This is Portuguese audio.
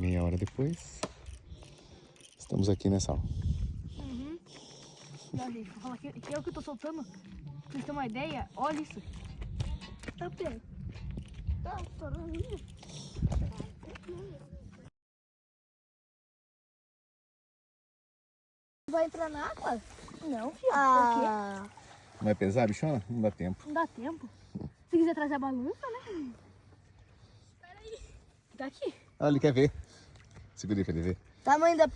Meia hora depois, estamos aqui nessa aula. Não, gente, vou falar que eu que tô soltando. Pra vocês terem uma ideia, olha isso. Tá perto. Tá estourando. Vai entrar na água? Não, filho. Por quê? Vai pesar, bichona? Não dá tempo. Não dá tempo. Se quiser trazer a balança, né? Espera aí. Tá aqui. Ah, ele quer ver. Segura aí pra ele ver. Tamanho da